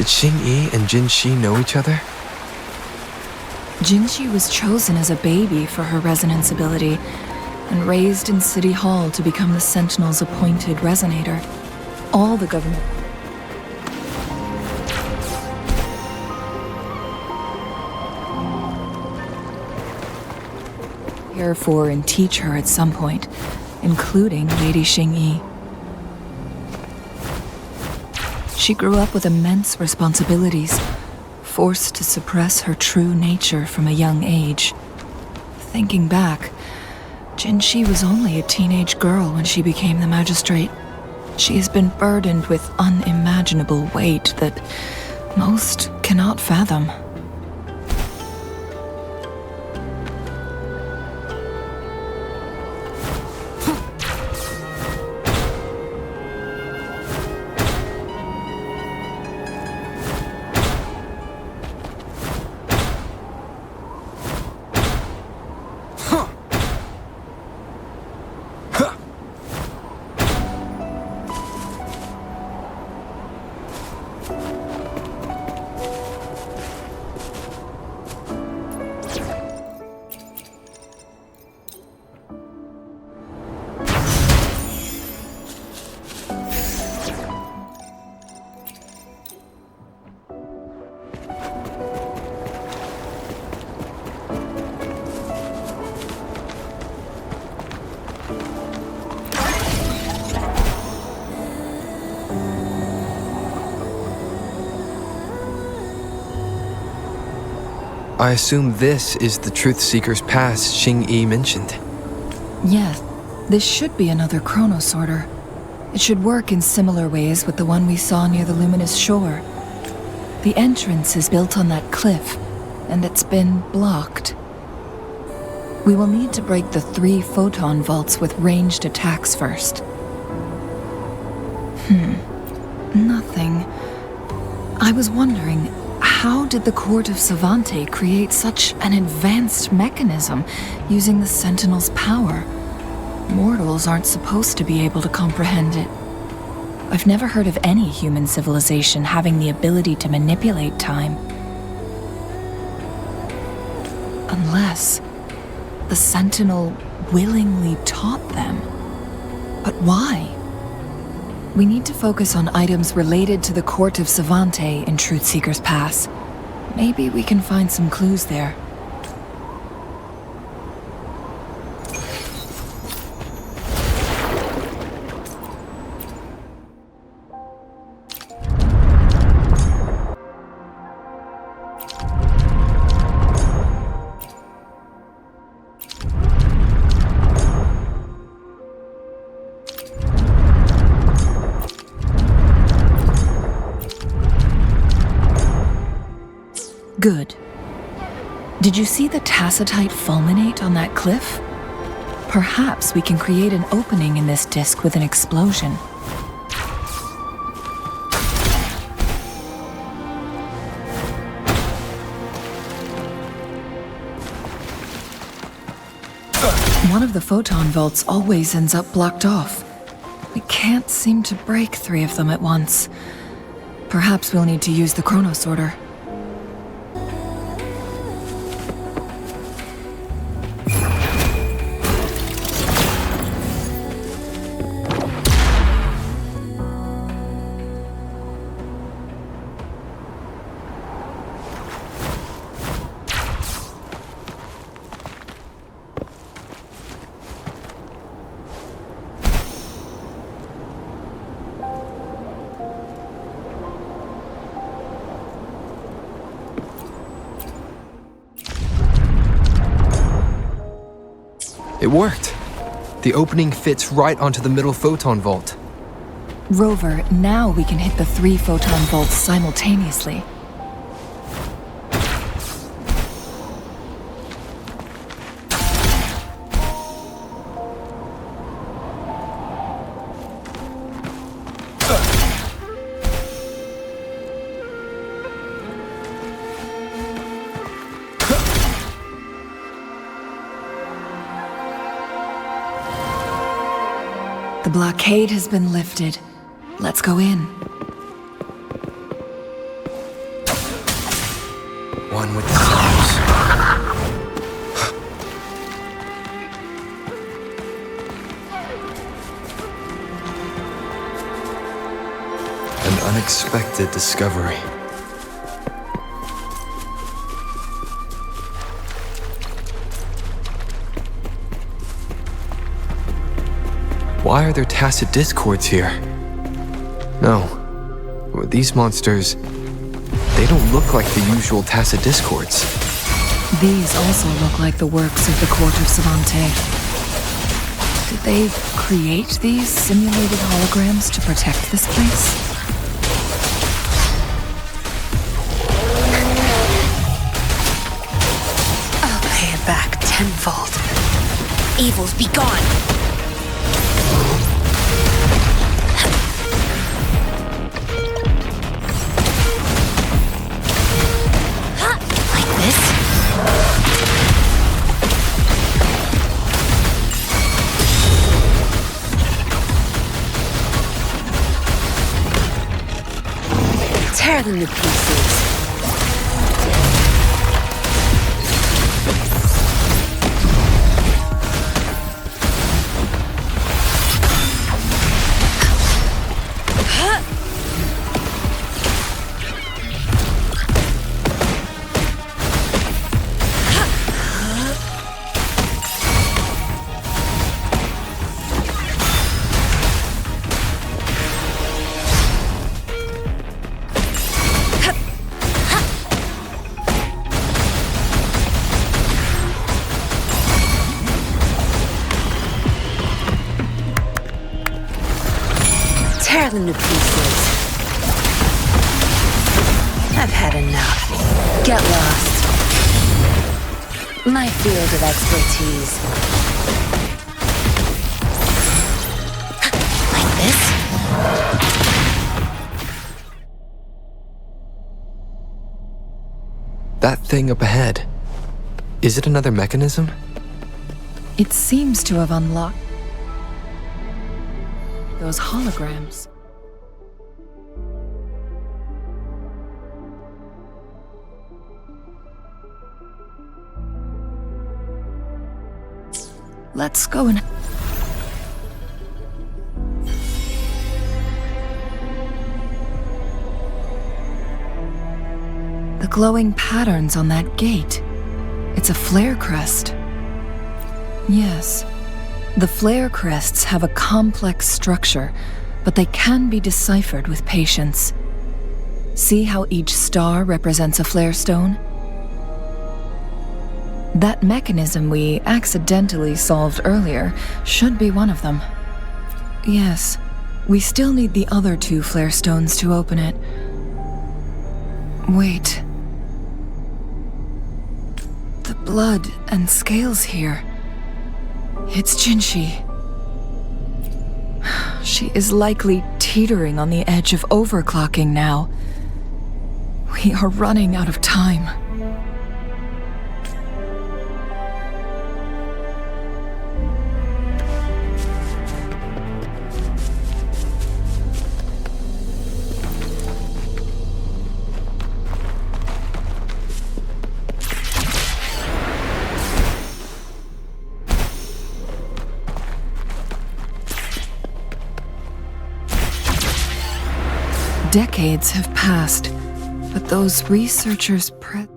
Xing-Yi and Jin-Shi know each other? Jin-Shi was chosen as a baby for her resonance ability and raised in City Hall to become the Sentinel's appointed resonator. All the government... care for and teach her at some point, including Lady Xing-Yi. She grew up with immense responsibilities, forced to suppress her true nature from a young age. Thinking back, Jin-Shi was only a teenage girl when she became the magistrate. She has been burdened with unimaginable weight that most cannot fathom. I assume this is the Truth Seeker's Pass Xing-Yi mentioned. Yes, this should be another chronosorter. It should work in similar ways with the one we saw near the luminous shore. The entrance is built on that cliff, and it's been blocked. We will need to break the 3 photon vaults with ranged attacks first. Nothing. I was wondering, how did the Court of Savante create such an advanced mechanism using the Sentinel's power? Mortals aren't supposed to be able to comprehend it. I've never heard of any human civilization having the ability to manipulate time. Unless the Sentinel willingly taught them. But why? We need to focus on items related to the Court of Savante in Truthseeker's Pass. Maybe we can find some clues there. Good. Did you see the tacitite fulminate on that cliff? Perhaps we can create an opening in this disk with an explosion. One of the photon vaults always ends up blocked off. We can't seem to break 3 of them at once. Perhaps we'll need to use the chronosorter. It worked. The opening fits right onto the middle photon vault. Rover, now we can hit the 3 photon vaults simultaneously. The blockade has been lifted. Let's go in. unexpected discovery. Why are there tacit discords here? No. These monsters, they don't look like the usual tacit discords. These also look like the works of the Court of Savante. Did they create these simulated holograms to protect this place? I'll pay it back tenfold. Evils be gone! Like this? Tear them to pieces. Tear them to pieces. I've had enough. Get lost. My field of expertise. Like this? That thing up ahead, is it another mechanism? It seems to have unlocked those holograms. Let's go and... The glowing patterns on that gate. It's a flare crest. Yes. The flare crests have a complex structure, but they can be deciphered with patience. See how each star represents a flare stone? That mechanism we accidentally solved earlier should be one of them. Yes, we still need the other two flare stones to open it. Wait. The blood and scales here. It's Jinshi. She is likely teetering on the edge of overclocking now. We are running out of time. Decades have passed, but those researchers' presence.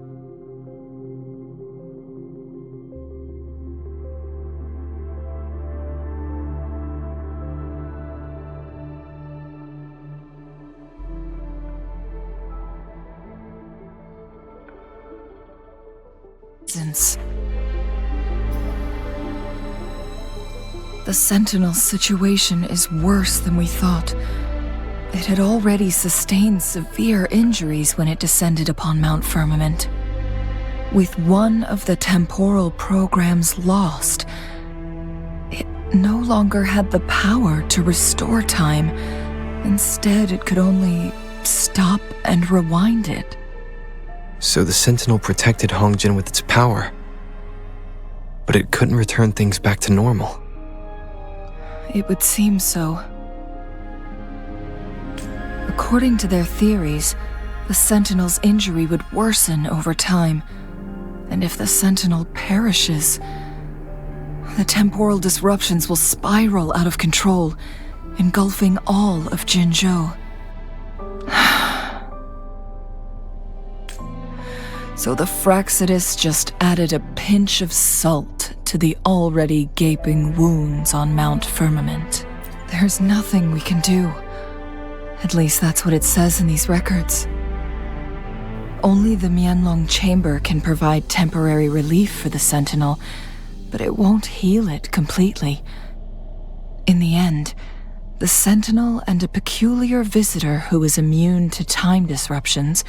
The Sentinel's situation is worse than we thought. It had already sustained severe injuries when it descended upon Mount Firmament. With one of the temporal programs lost, it no longer had the power to restore time. Instead, it could only stop and rewind it. So the Sentinel protected Hongjin with its power, but it couldn't return things back to normal. It would seem so. According to their theories, the Sentinel's injury would worsen over time, and if the Sentinel perishes, the temporal disruptions will spiral out of control, engulfing all of Jinzhou. So the Fraxidus just added a pinch of salt to the already gaping wounds on Mount Firmament. There's nothing we can do. At least that's what it says in these records. Only the Mianlong Chamber can provide temporary relief for the Sentinel, but it won't heal it completely. In the end, the Sentinel and a peculiar visitor who is immune to time disruptions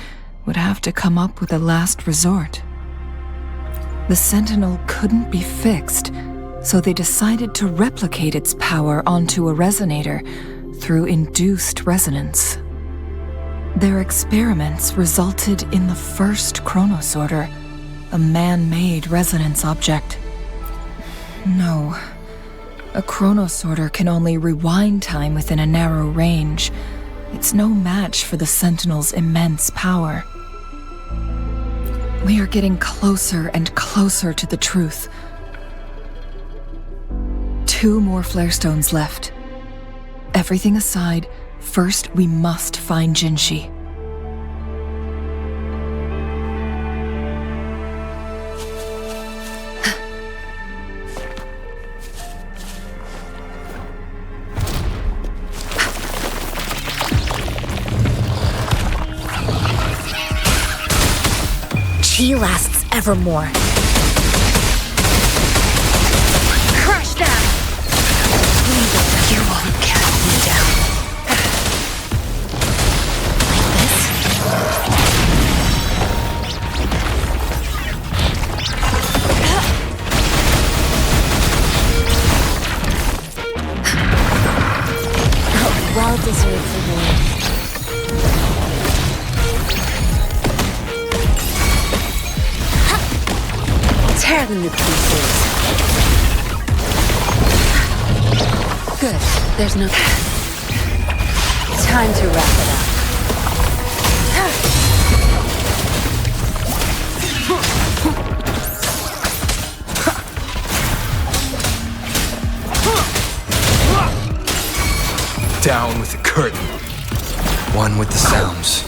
would have to come up with a last resort. The Sentinel couldn't be fixed, so they decided to replicate its power onto a resonator through induced resonance. Their experiments resulted in the first chronosorter, a man-made resonance object. No, a chronosorter can only rewind time within a narrow range. It's no match for the Sentinel's immense power. We are getting closer and closer to the truth. 2 more flare stones left. Everything aside, first we must find Jinshi. Chi lasts evermore. Crush them! You won't cast me down. Like this? Oh, well-deserved reward. Tear them to pieces. Good. There's no time to wrap it up. Down with the curtain. One with the sounds.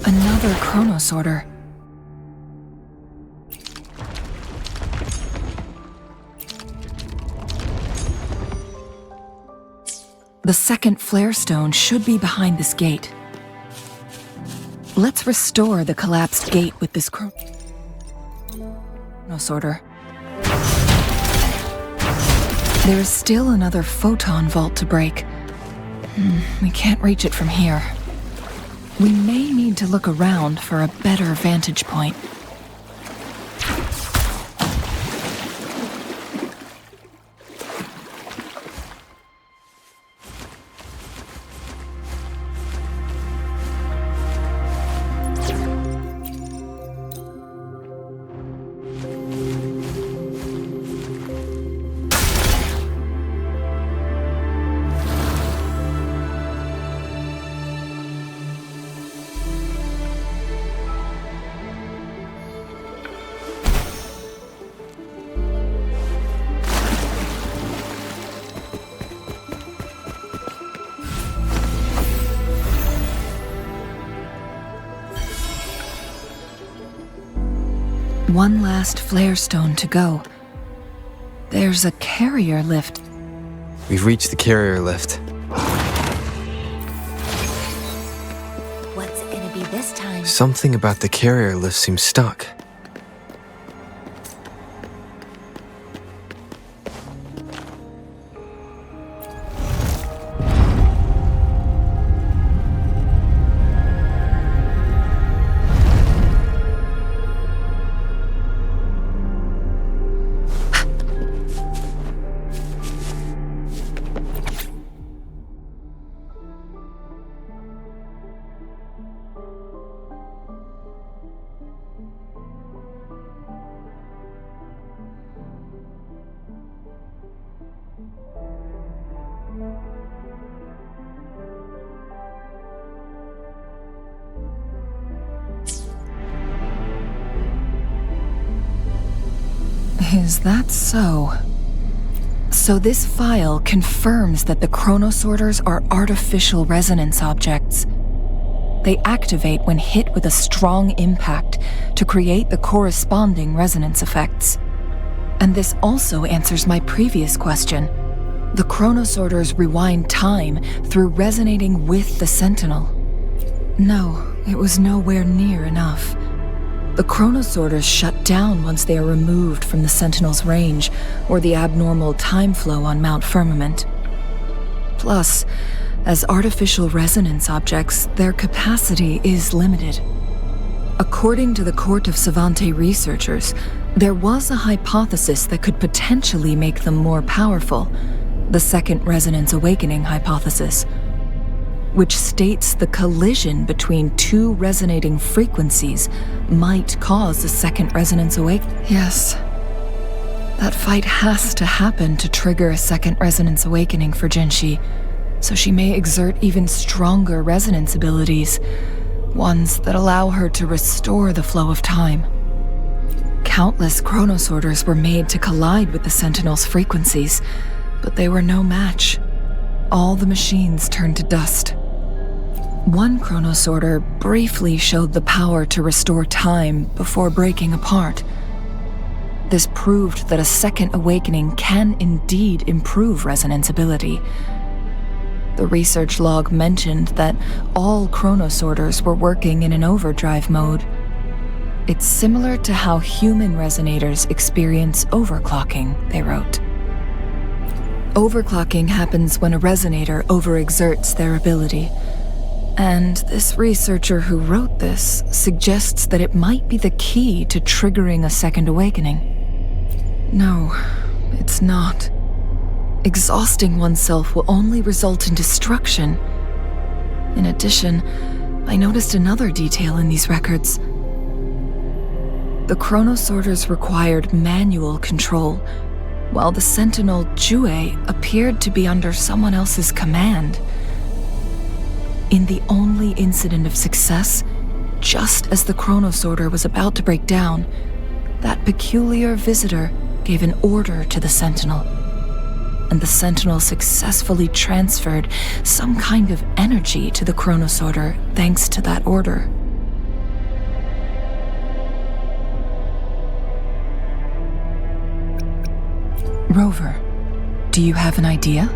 Another chronosorter. The second flare stone should be behind this gate. Let's restore the collapsed gate with this chronosorter. There is still another photon vault to break. We can't reach it from here. We may need to look around for a better vantage point. One last flare stone to go. There's a carrier lift. We've reached the carrier lift. What's it gonna be this time? Something about the carrier lift seems stuck. Is that so? So this file confirms that the chronosorters are artificial resonance objects. They activate when hit with a strong impact to create the corresponding resonance effects. And this also answers my previous question. The chronosorters rewind time through resonating with the Sentinel. No, it was nowhere near enough. The chronosorters shut down once they are removed from the Sentinel's range or the abnormal time flow on Mount Firmament. Plus, as artificial resonance objects, their capacity is limited. According to the Court of Savante researchers, there was a hypothesis that could potentially make them more powerful, the Second Resonance Awakening hypothesis, which states the collision between two resonating frequencies might cause a second resonance awakening. Yes. That fight has to happen to trigger a second resonance awakening for Jinshi, so she may exert even stronger resonance abilities, ones that allow her to restore the flow of time. Countless chronosorters were made to collide with the Sentinel's frequencies, but they were no match. All the machines turned to dust. One chronosorter briefly showed the power to restore time before breaking apart. This proved that a second awakening can indeed improve resonance ability. The research log mentioned that all chronosorters were working in an overdrive mode. It's similar to how human resonators experience overclocking, they wrote. Overclocking happens when a resonator overexerts their ability. And this researcher who wrote this suggests that it might be the key to triggering a second awakening. No, it's not. Exhausting oneself will only result in destruction. In addition, I noticed another detail in these records. The chronosorters required manual control, while the Sentinel Jue appeared to be under someone else's command. In the only incident of success, just as the chronosorter was about to break down, that peculiar visitor gave an order to the Sentinel. And the Sentinel successfully transferred some kind of energy to the chronosorter thanks to that order. Rover, do you have an idea?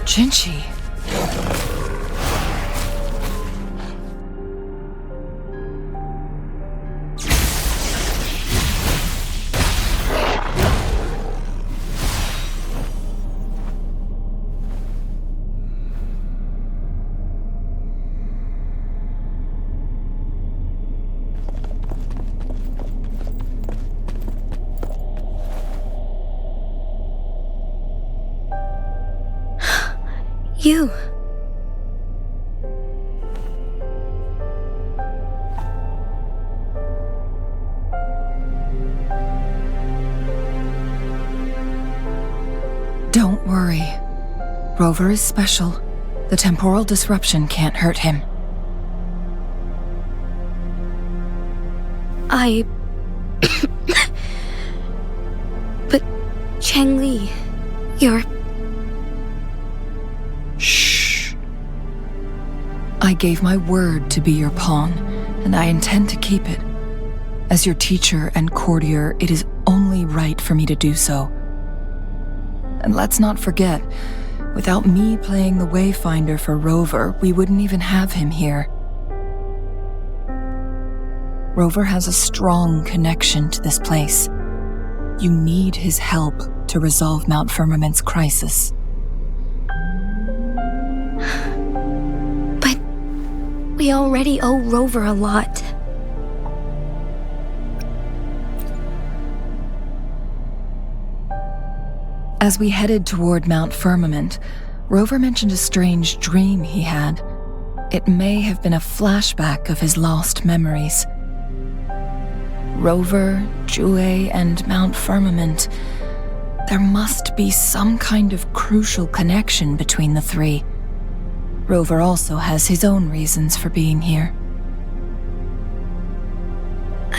Jinshi. You. Don't worry. Rover is special. The temporal disruption can't hurt him. But Changli, you're... Shh. I gave my word to be your pawn, and I intend to keep it. As your teacher and courtier, it is only right for me to do so. And let's not forget, without me playing the Wayfinder for Rover, we wouldn't even have him here. Rover has a strong connection to this place. You need his help to resolve Mount Firmament's crisis. But we already owe Rover a lot. As we headed toward Mount Firmament, Rover mentioned a strange dream he had. It may have been a flashback of his lost memories. Rover, Jue, and Mount Firmament. There must be some kind of crucial connection between the three. Rover also has his own reasons for being here.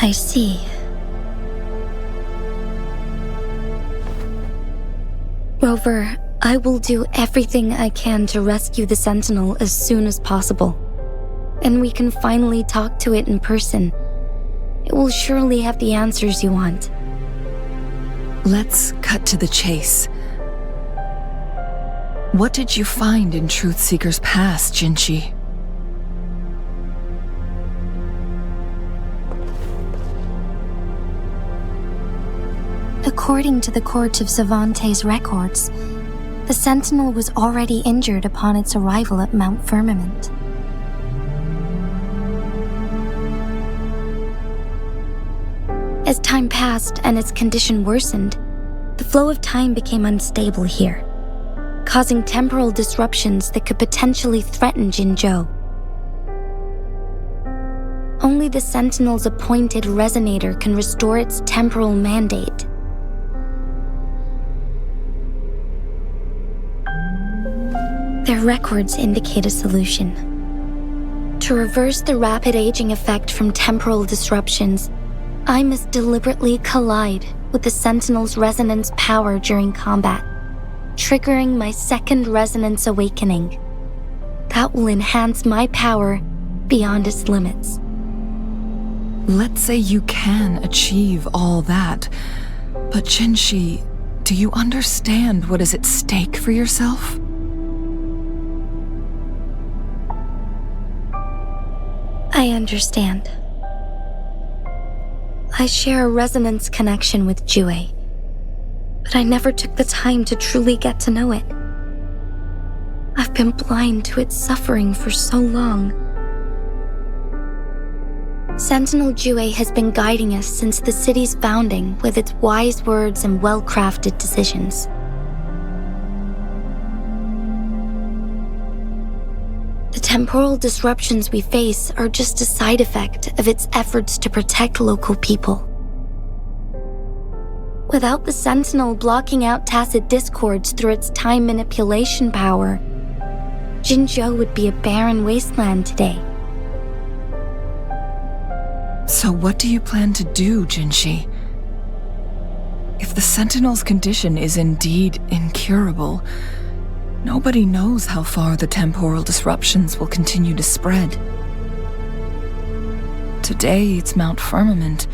I see. Rover, I will do everything I can to rescue the Sentinel as soon as possible. And we can finally talk to it in person. It will surely have the answers you want. Let's cut to the chase. What did you find in Truthseeker's past, Jinshi? According to the Court of Savante's records, the Sentinel was already injured upon its arrival at Mount Firmament. As time passed and its condition worsened, the flow of time became unstable here, causing temporal disruptions that could potentially threaten Jinzhou. Only the Sentinel's appointed resonator can restore its temporal mandate. Their records indicate a solution. To reverse the rapid aging effect from temporal disruptions, I must deliberately collide with the Sentinel's resonance power during combat, triggering my second resonance awakening. That will enhance my power beyond its limits. Let's say you can achieve all that, but Jinshi, do you understand what is at stake for yourself? I understand. I share a resonance connection with Jue, but I never took the time to truly get to know it. I've been blind to its suffering for so long. Sentinel Jue has been guiding us since the city's founding with its wise words and well-crafted decisions. The temporal disruptions we face are just a side effect of its efforts to protect local people. Without the Sentinel blocking out tacit discords through its time manipulation power, Jinzhou would be a barren wasteland today. So what do you plan to do, Jinshi? If the Sentinel's condition is indeed incurable, nobody knows how far the temporal disruptions will continue to spread. Today it's Mount Firmament,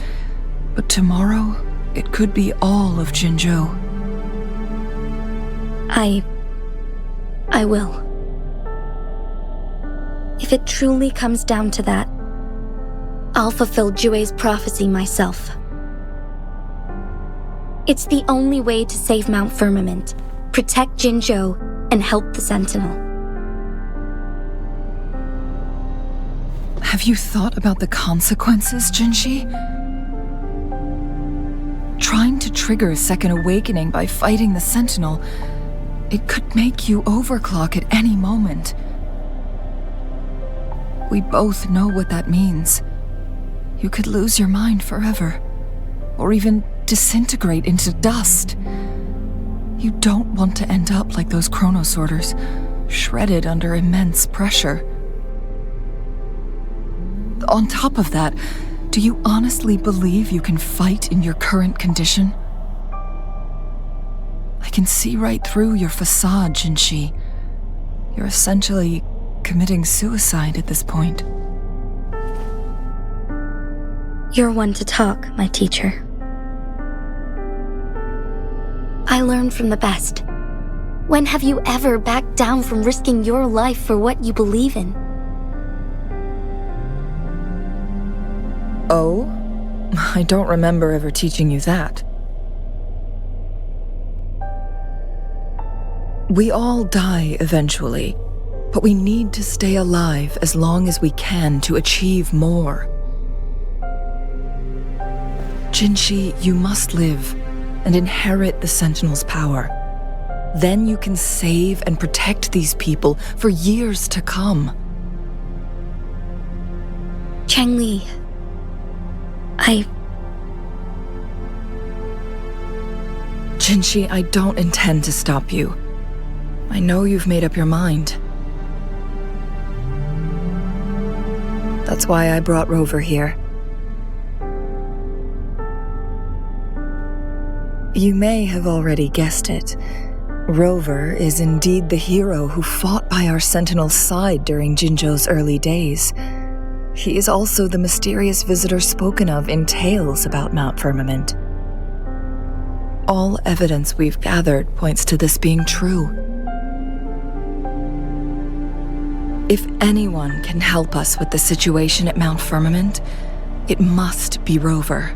but tomorrow it could be all of Jinzhou. I will. If it truly comes down to that, I'll fulfill Jue's prophecy myself. It's the only way to save Mount Firmament, protect Jinzhou, and help the Sentinel. Have you thought about the consequences, Jinshi? Trying to trigger a second awakening by fighting the Sentinel, it could make you overclock at any moment. We both know what that means. You could lose your mind forever, or even disintegrate into dust. You don't want to end up like those chronosorters, shredded under immense pressure. On top of that, do you honestly believe you can fight in your current condition? I can see right through your facade, Jinshi. You're essentially committing suicide at this point. You're one to talk, my teacher. I learned from the best. When have you ever backed down from risking your life for what you believe in? Oh? I don't remember ever teaching you that. We all die eventually, but we need to stay alive as long as we can to achieve more. Jinshi, you must live and inherit the Sentinel's power. Then you can save and protect these people for years to come. Changli, Jinshi, I don't intend to stop you. I know you've made up your mind. That's why I brought Rover here. You may have already guessed it. Rover is indeed the hero who fought by our Sentinel's side during Jinzhou's early days. He is also the mysterious visitor spoken of in tales about Mount Firmament. All evidence we've gathered points to this being true. If anyone can help us with the situation at Mount Firmament, it must be Rover.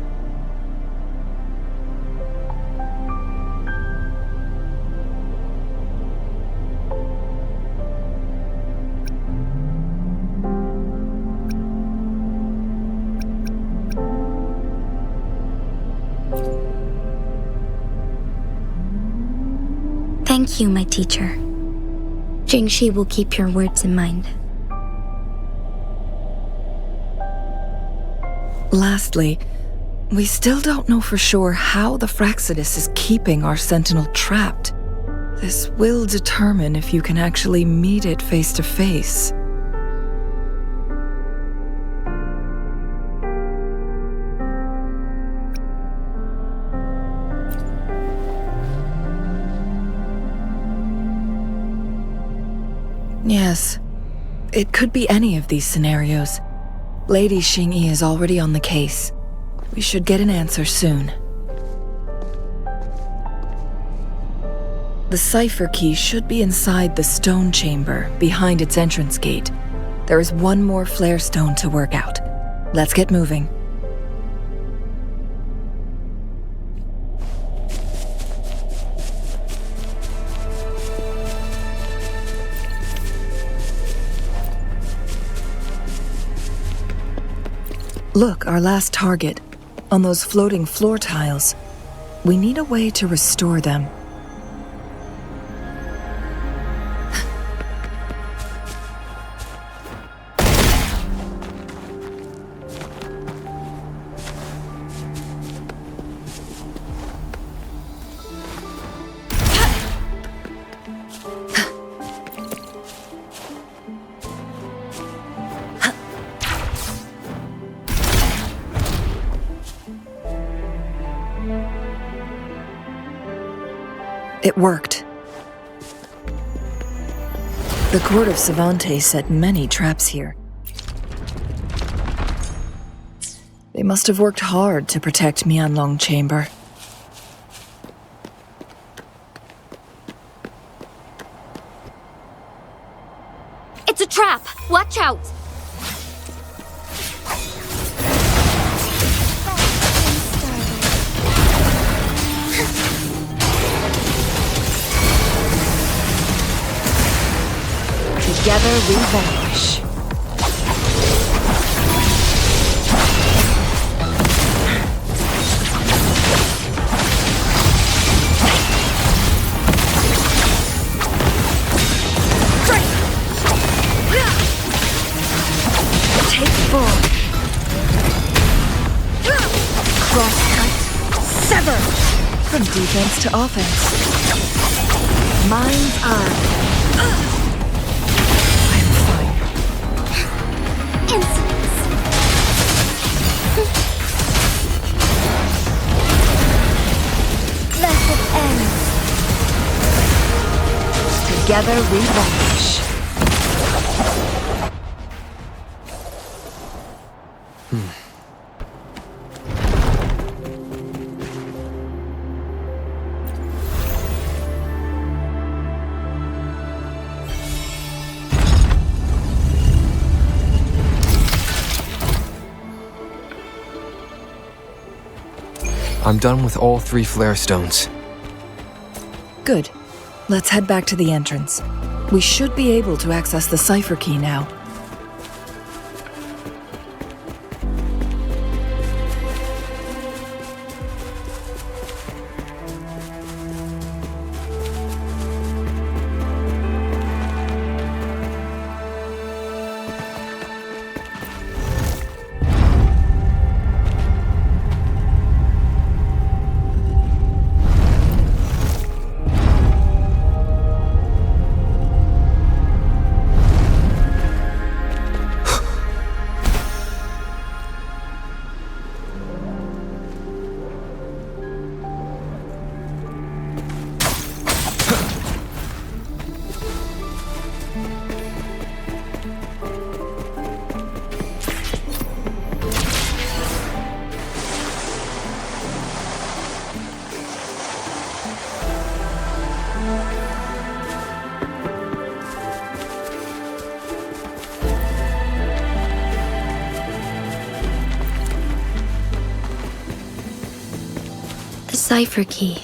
Thank you, my teacher. Jingxi will keep your words in mind. Lastly, we still don't know for sure how the Fraxidus is keeping our Sentinel trapped. This will determine if you can actually meet it face to face. Yes, it could be any of these scenarios. Lady Xingyi is already on the case. We should get an answer soon. The cipher key should be inside the stone chamber, behind its entrance gate. There is one more flare stone to work out. Let's get moving. Look, our last target. On those floating floor tiles. We need a way to restore them. It worked. The court of Savantes set many traps here. They must have worked hard to protect Mianlong Chamber. It's a trap! Watch out! Together we vanish. Take full. Cross-cut. Sever. From defense to offense. Mind's eye. Method ends. Together we vanish. I'm done with all 3 flare stones. Good. Let's head back to the entrance. We should be able to access the cipher key now. cipher key.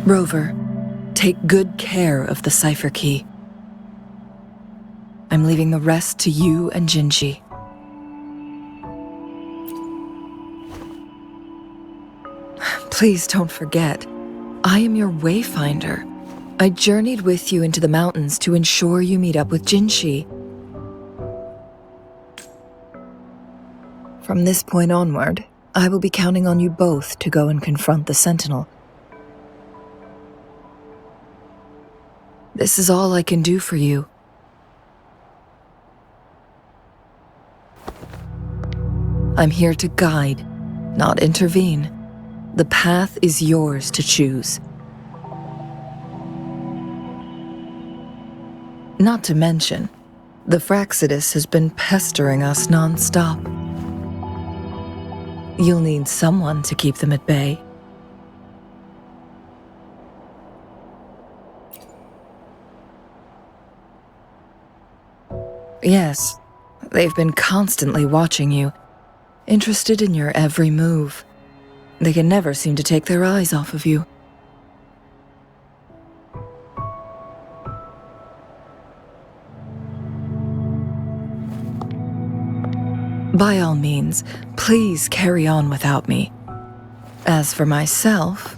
Rover, take good care of the cipher key. I'm leaving the rest to you and Jinji. Please don't forget, I am your wayfinder. I journeyed with you into the mountains to ensure you meet up with Jinshi. From this point onward, I will be counting on you both to go and confront the Sentinel. This is all I can do for you. I'm here to guide, not intervene. The path is yours to choose. Not to mention, the Fraxidus has been pestering us non-stop. You'll need someone to keep them at bay. Yes, they've been constantly watching you, interested in your every move. They can never seem to take their eyes off of you. By all means, please carry on without me. As for myself,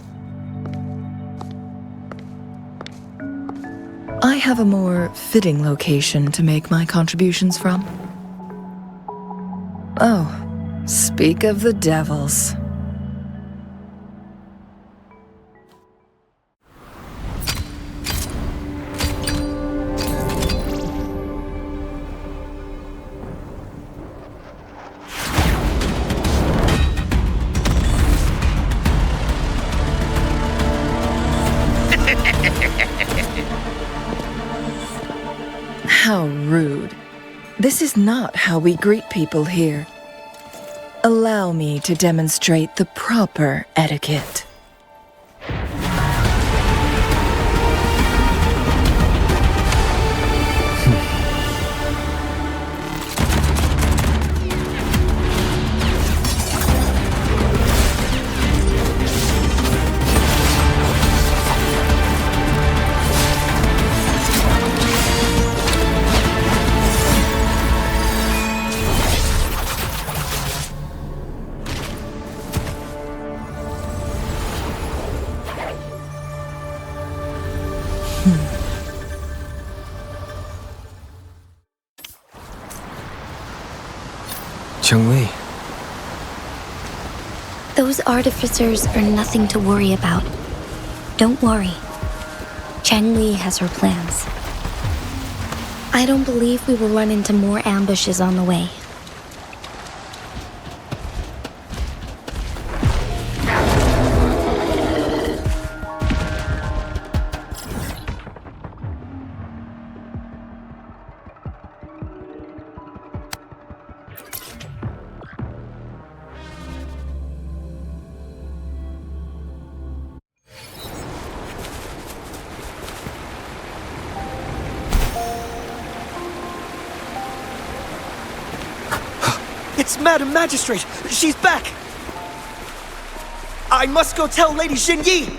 I have a more fitting location to make my contributions from. Oh, speak of the devils. How rude. This is not how we greet people here. Allow me to demonstrate the proper etiquette. Cheng-Li. Those artificers are nothing to worry about. Don't worry. Cheng-Li has her plans. I don't believe we will run into more ambushes on the way. It's Madam Magistrate! She's back! I must go tell Lady Xinyi!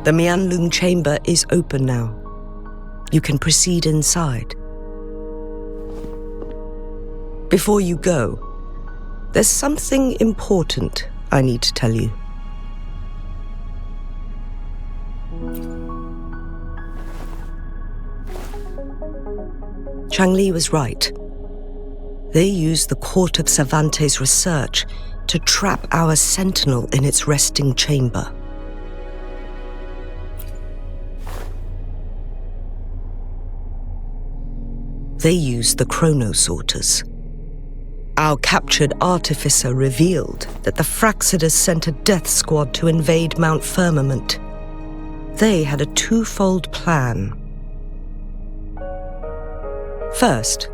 The Mianlung chamber is open now. You can proceed inside. Before you go, there's something important I need to tell you. Changli was right. They used the Court of Cervantes' research to trap our sentinel in its resting chamber. They used the chronosorters. Our captured artificer revealed that the Fraxidus sent a death squad to invade Mount Firmament. They had a twofold plan. First,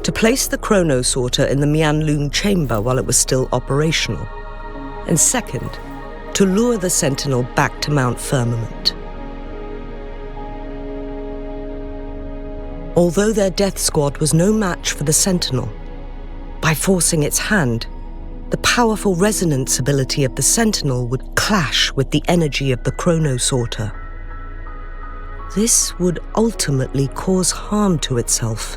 to place the chronosorter in the Mianlun chamber while it was still operational. And second, to lure the sentinel back to Mount Firmament. Although their death squad was no match for the sentinel, by forcing its hand, the powerful resonance ability of the sentinel would clash with the energy of the chronosorter. This would ultimately cause harm to itself.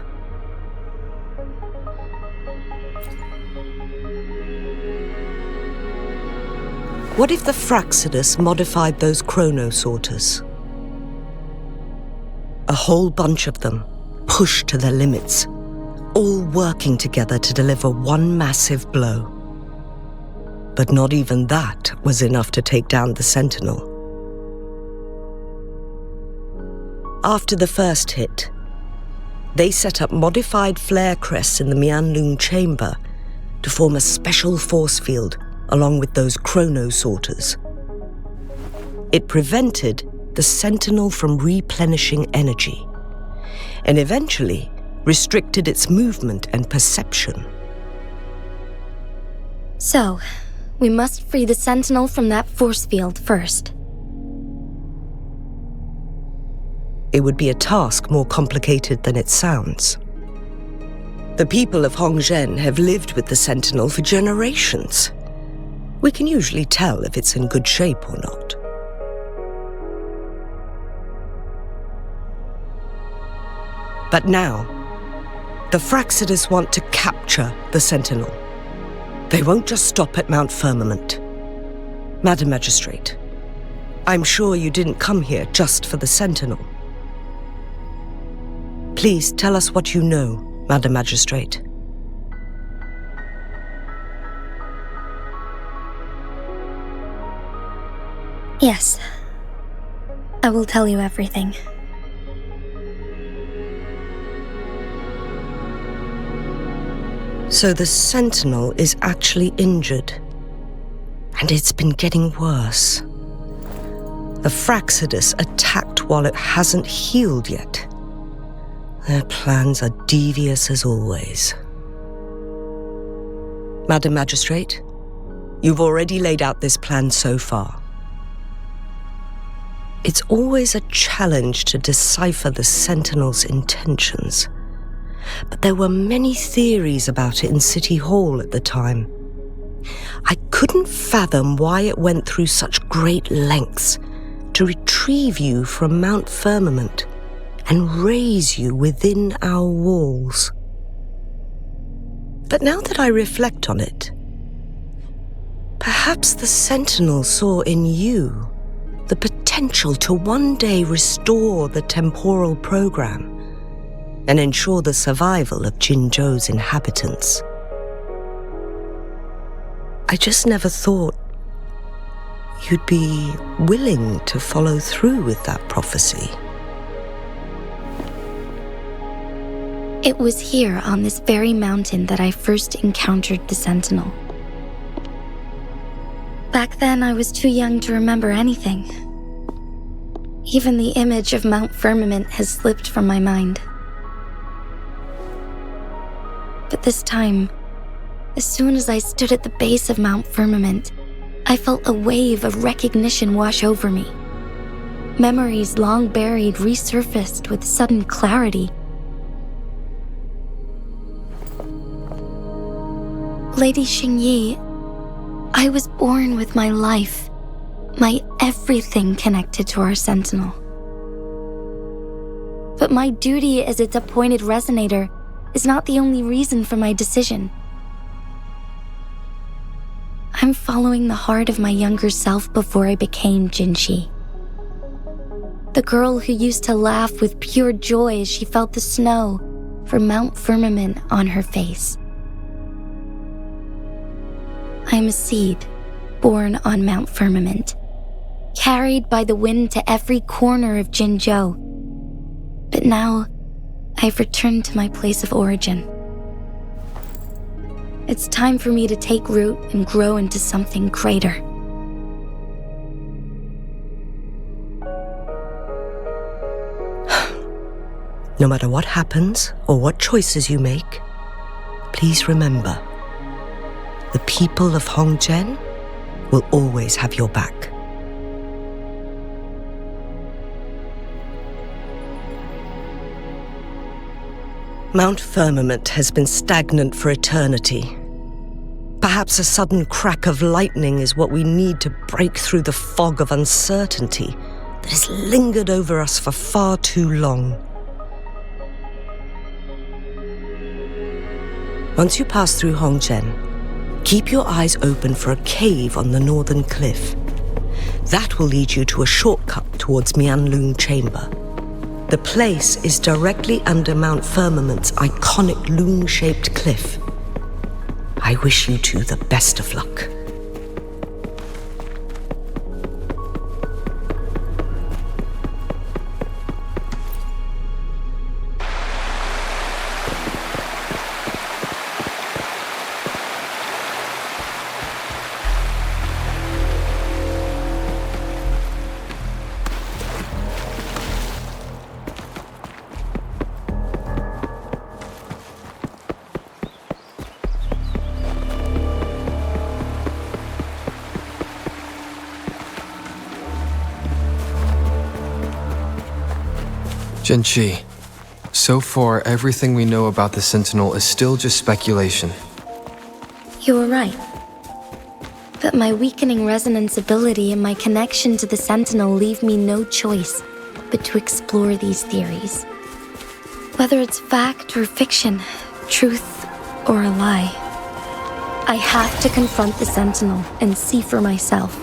What if the Fraxidus modified those chronosorters? A whole bunch of them, pushed to their limits, all working together to deliver one massive blow. But not even that was enough to take down the sentinel. After the first hit, they set up modified flare crests in the Mianlun chamber to form a special force field along with those chronosorters. It prevented the sentinel from replenishing energy, and eventually restricted its movement and perception. So, we must free the sentinel from that force field first. It would be a task more complicated than it sounds. The people of Hongzhen have lived with the sentinel for generations. We can usually tell if it's in good shape or not. But now, the Fraxidus want to capture the sentinel. They won't just stop at Mount Firmament. Madam Magistrate, I'm sure you didn't come here just for the sentinel. Please tell us what you know, Madam Magistrate. Yes. I will tell you everything. So the sentinel is actually injured. And it's been getting worse. The Fraxidus attacked while it hasn't healed yet. Their plans are devious as always. Madam Magistrate, you've already laid out this plan so far. It's always a challenge to decipher the sentinel's intentions. But there were many theories about it in City Hall at the time. I couldn't fathom why it went through such great lengths to retrieve you from Mount Firmament and raise you within our walls. But now that I reflect on it, perhaps the sentinel saw in you the potential to one day restore the temporal program and ensure the survival of Jinzhou's inhabitants. I just never thought you'd be willing to follow through with that prophecy. It was here on this very mountain that I first encountered the sentinel. Back then, I was too young to remember anything. Even the image of Mount Firmament has slipped from my mind. But this time, as soon as I stood at the base of Mount Firmament, I felt a wave of recognition wash over me. Memories long buried resurfaced with sudden clarity. Lady Xingyi, I was born with my life, my everything connected to our sentinel. But my duty as its appointed resonator is not the only reason for my decision. I'm following the heart of my younger self before I became Jinshi. The girl who used to laugh with pure joy as she felt the snow from Mount Firmament on her face. I am a seed born on Mount Firmament, carried by the wind to every corner of Jinzhou. But now, I've returned to my place of origin. It's time for me to take root and grow into something greater. No matter what happens or what choices you make, please remember, the people of Hongzhen will always have your back. Mount Firmament has been stagnant for eternity. Perhaps a sudden crack of lightning is what we need to break through the fog of uncertainty that has lingered over us for far too long. Once you pass through Hongzhen, keep your eyes open for a cave on the northern cliff. That will lead you to a shortcut towards Mianlun Chamber. The place is directly under Mount Firmament's iconic loon-shaped cliff. I wish you two the best of luck. Jinshi, so far everything we know about the Sentinel is still just speculation. You were right. But my weakening resonance ability and my connection to the Sentinel leave me no choice but to explore these theories. Whether it's fact or fiction, truth or a lie, I have to confront the Sentinel and see for myself.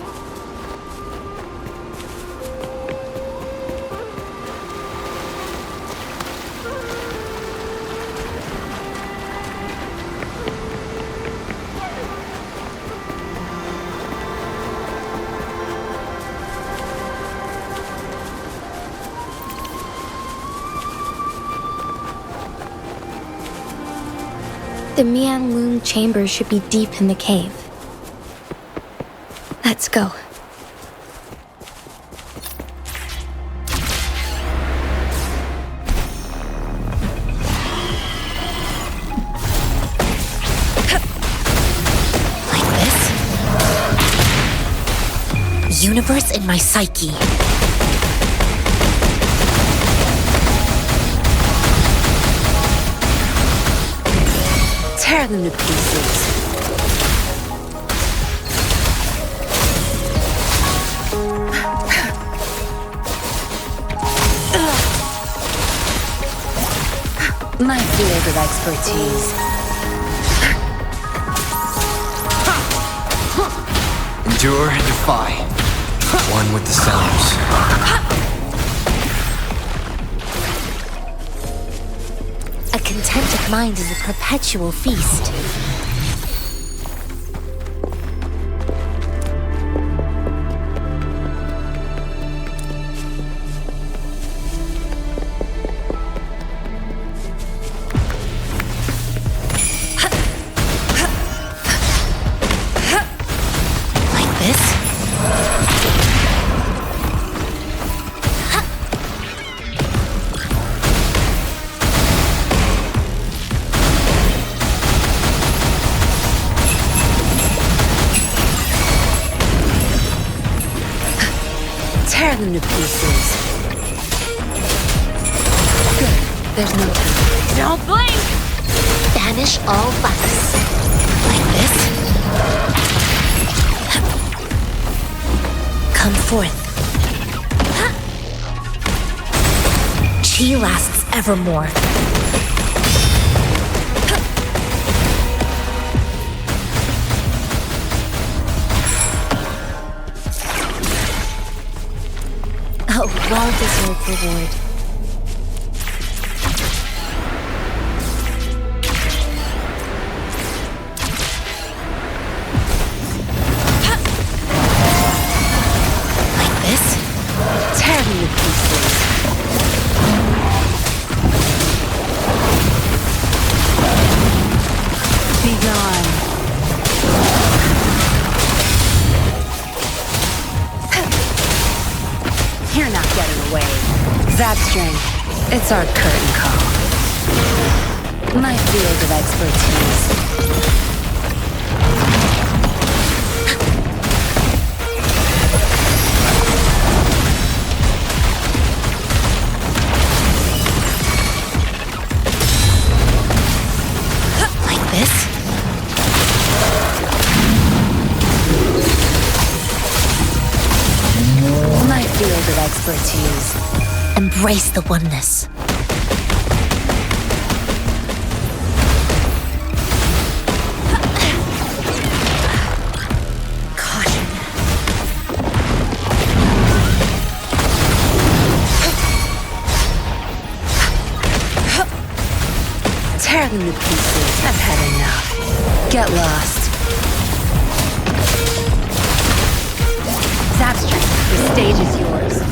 The Mianlun Chamber should be deep in the cave. Let's go. Like this? Universe in my psyche. Tear them to pieces. My field of expertise. Endure and defy. One with the sounds. A contented mind is a perpetual feast. Like this? Tear them to pieces. Good. There's no time. Don't blink! Banish all vice. Like this? Come forth. Chi lasts evermore. well-deserved reward. Like this? Tear me to pieces. Be gone. You're not getting away. Zapstring, it's our curtain call. My field of expertise. Like this? My field of expertise. Embrace the oneness. Caution. Tear them to pieces. I've had enough. Get lost. Zapstring, the stage is yours.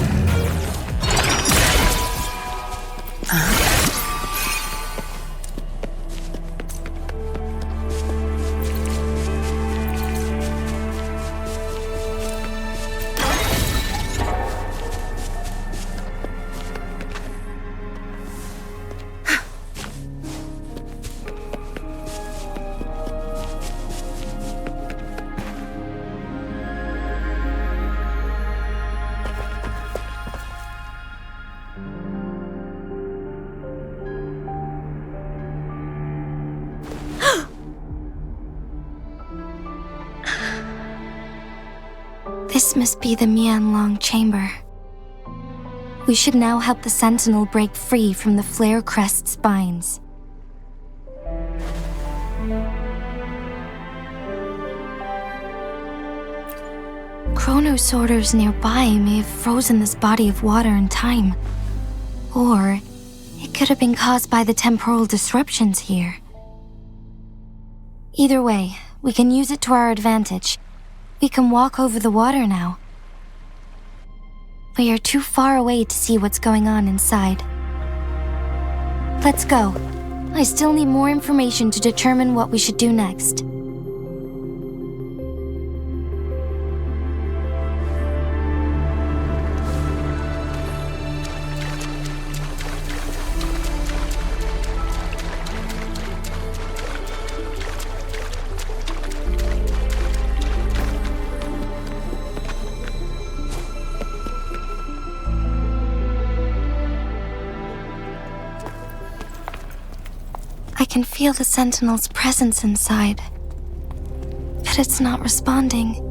This must be the Mianlong chamber. We should now help the Sentinel break free from the Flare Crest's binds. Chronos orders nearby may have frozen this body of water in time. Or it could have been caused by the temporal disruptions here. Either way, we can use it to our advantage. We can walk over the water now. We are too far away to see what's going on inside. Let's go. I still need more information to determine what we should do next. I can feel the Sentinel's presence inside, but it's not responding.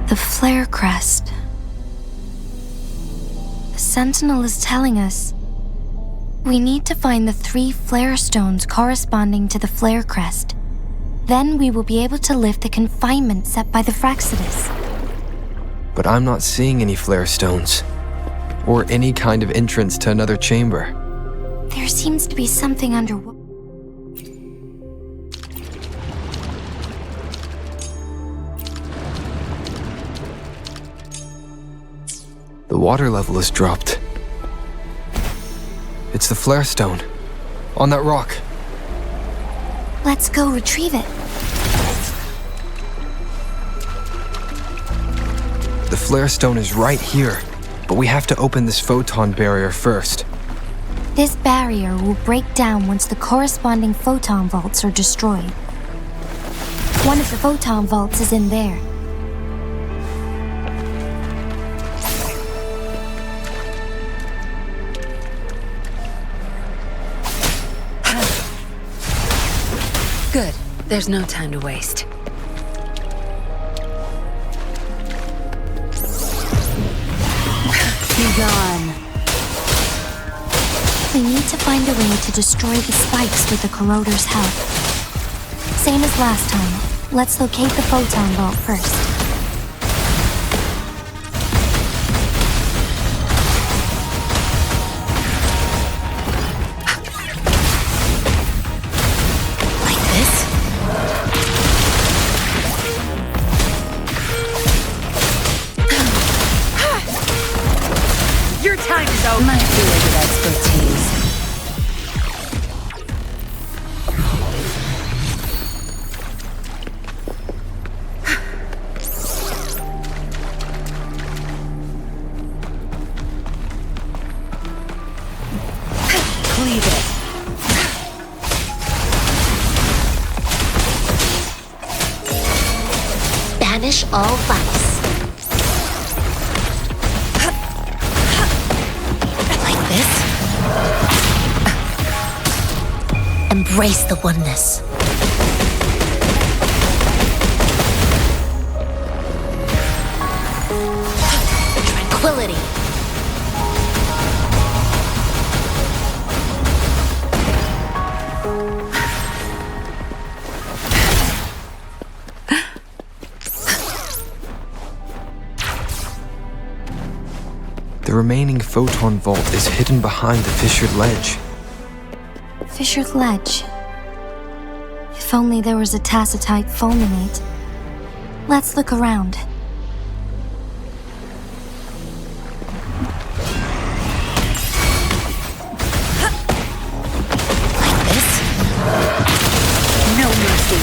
The Flare Crest. The Sentinel is telling us we need to find the 3 flare stones corresponding to the Flare Crest. Then we will be able to lift the confinement set by the Fraxidus. But I'm not seeing any flare stones, or any kind of entrance to another chamber. There seems to be something underwater. The water level has dropped. It's the flare stone, on that rock. Let's go retrieve it. The flare stone is right here, but we have to open this photon barrier first. This barrier will break down once the corresponding photon vaults are destroyed. One of the photon vaults is in there. Good. There's no time to waste. Be gone. We need to find a way to destroy the spikes with the corroder's help. Same as last time. Let's locate the photon vault first. My field of expertise. Cleave it. Banish all vice. Embrace the oneness. Tranquility. The remaining photon vault is hidden behind the fissured ledge. Fissured ledge. If only there was a tacitite fulminate. Let's look around. Like this? No mercy.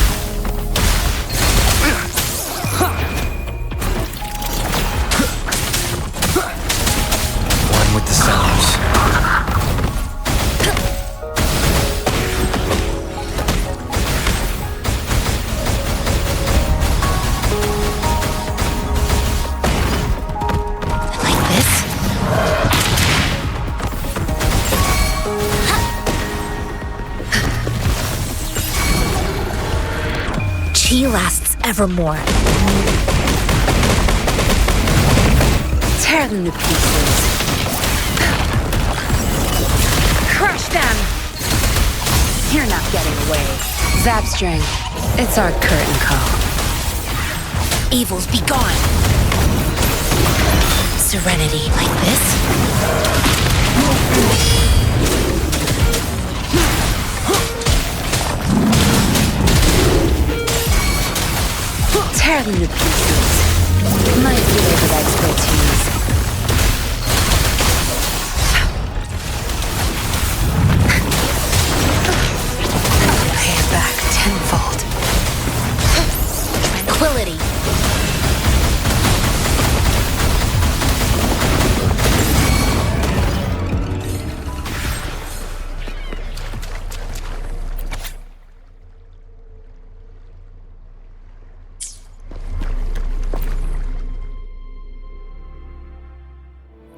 One with the sounds. Chi lasts evermore. Tear them to pieces. Crush them! You're not getting away. Zapstring, it's our curtain call. Evils be gone. Serenity like this. Tear them to pieces. My field of expertise. Pay it back tenfold. Tranquility.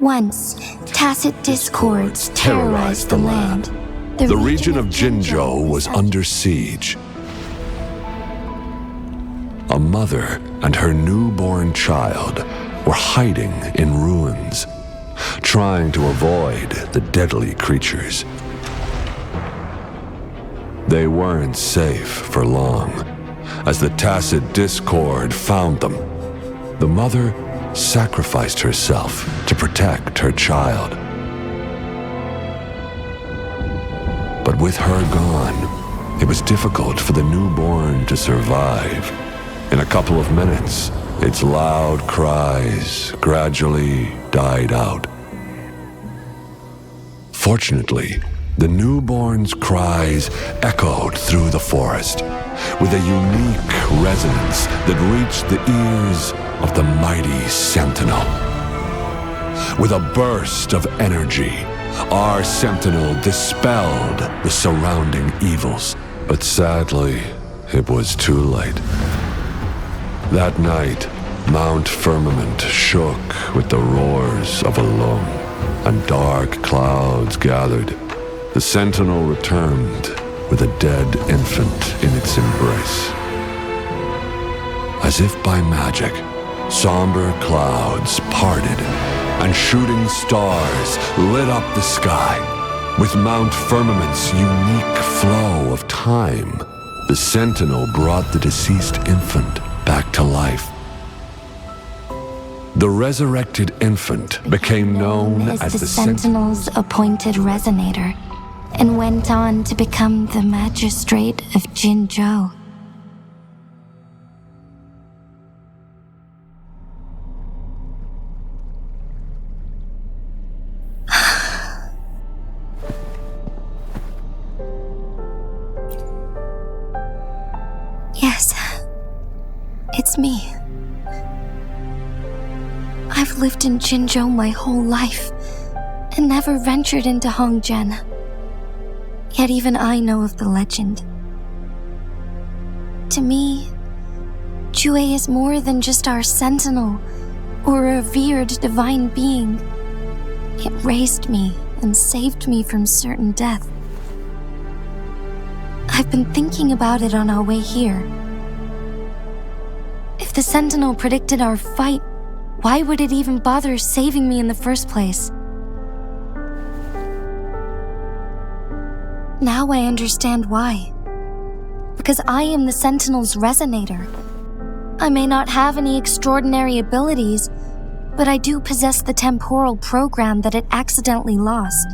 Once, tacit discords terrorized the land. The region of Jinzhou was under siege. A mother and her newborn child were hiding in ruins, trying to avoid the deadly creatures. They weren't safe for long, as the tacit discord found them. The mother sacrificed herself to protect her child. But with her gone, it was difficult for the newborn to survive. In a couple of minutes, its loud cries gradually died out. Fortunately, The newborn's cries echoed through the forest with a unique resonance that reached the ears of the mighty sentinel. With a burst of energy, our sentinel dispelled the surrounding evils. But sadly, it was too late. That night, Mount Firmament shook with the roars of a lung, and dark clouds gathered. The sentinel returned with a dead infant in its embrace. As if by magic, somber clouds parted, and shooting stars lit up the sky. With Mount Firmament's unique flow of time, the sentinel brought the deceased infant back to life. The resurrected infant became known as the Sentinel's appointed resonator, and went on to become the magistrate of Jinzhou. Yes, it's me. I've lived in Jinzhou my whole life, and never ventured into Hongzhen. Yet even I know of the legend. To me, Jue is more than just our sentinel or a revered divine being. It raised me and saved me from certain death. I've been thinking about it on our way here. If the sentinel predicted our fight, why would it even bother saving me in the first place? Now I understand why. Because I am the Sentinel's resonator. I may not have any extraordinary abilities, but I do possess the temporal program that it accidentally lost.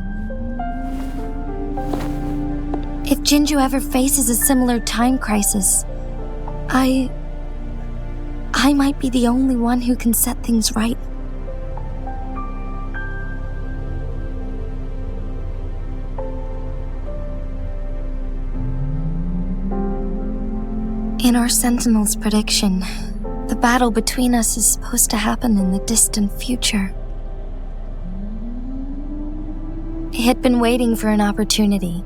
If Jinzhou ever faces a similar time crisis, I might be the only one who can set things right. In our Sentinel's prediction, the battle between us is supposed to happen in the distant future. It had been waiting for an opportunity,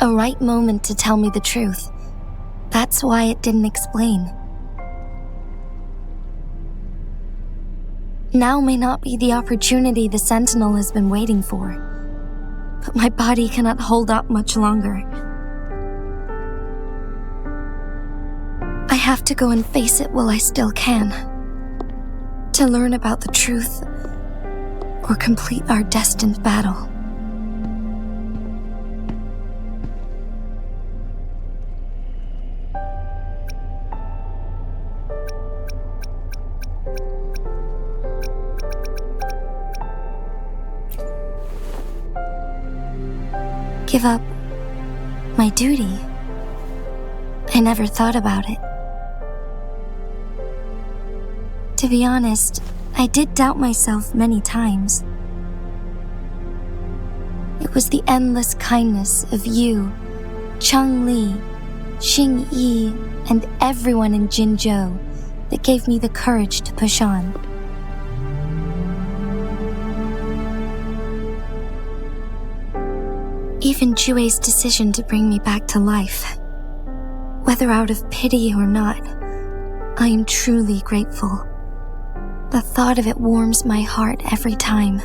a right moment to tell me the truth. That's why it didn't explain. Now may not be the opportunity the Sentinel has been waiting for, but my body cannot hold up much longer. I have to go and face it while I still can, to learn about the truth or complete our destined battle. Give up my duty? I never thought about it. To be honest, I did doubt myself many times. It was the endless kindness of you, Cheng Li, Xing Yi, and everyone in Jinzhou that gave me the courage to push on. Even Jue's decision to bring me back to life, whether out of pity or not, I am truly grateful. The thought of it warms my heart every time.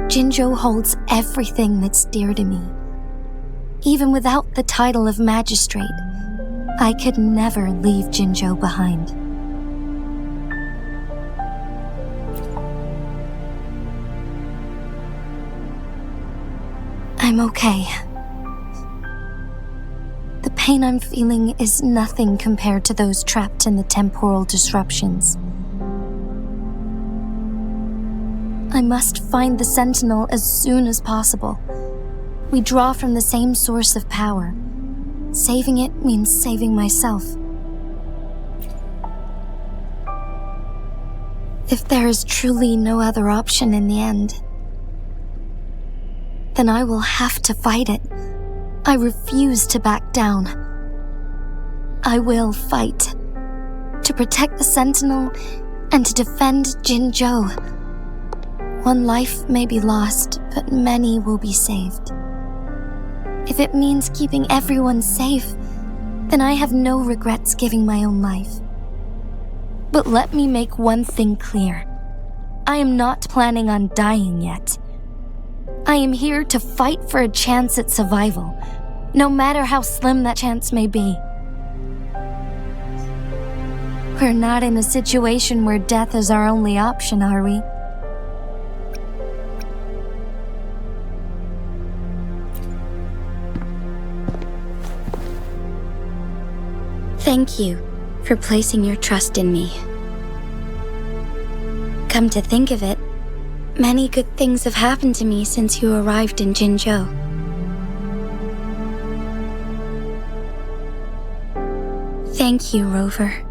Jinzhou holds everything that's dear to me. Even without the title of magistrate, I could never leave Jinzhou behind. I'm okay. The pain I'm feeling is nothing compared to those trapped in the temporal disruptions. I must find the Sentinel as soon as possible. We draw from the same source of power. Saving it means saving myself. If there is truly no other option in the end, then I will have to fight it. I refuse to back down. I will fight. To protect the Sentinel and to defend Jinzhou. One life may be lost, but many will be saved. If it means keeping everyone safe, then I have no regrets giving my own life. But let me make one thing clear. I am not planning on dying yet. I am here to fight for a chance at survival, no matter how slim that chance may be. We're not in a situation where death is our only option, are we? Thank you for placing your trust in me. Come to think of it, many good things have happened to me since you arrived in Jinzhou. Thank you, Rover.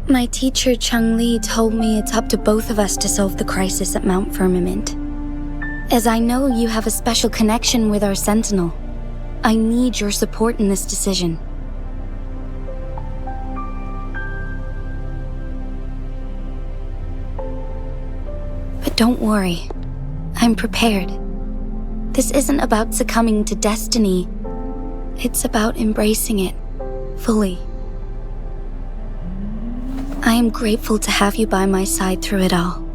My teacher Cheng-Li told me it's up to both of us to solve the crisis at Mount Firmament. As I know you have a special connection with our Sentinel, I need your support in this decision. But don't worry, I'm prepared. This isn't about succumbing to destiny, it's about embracing it fully. I am grateful to have you by my side through it all.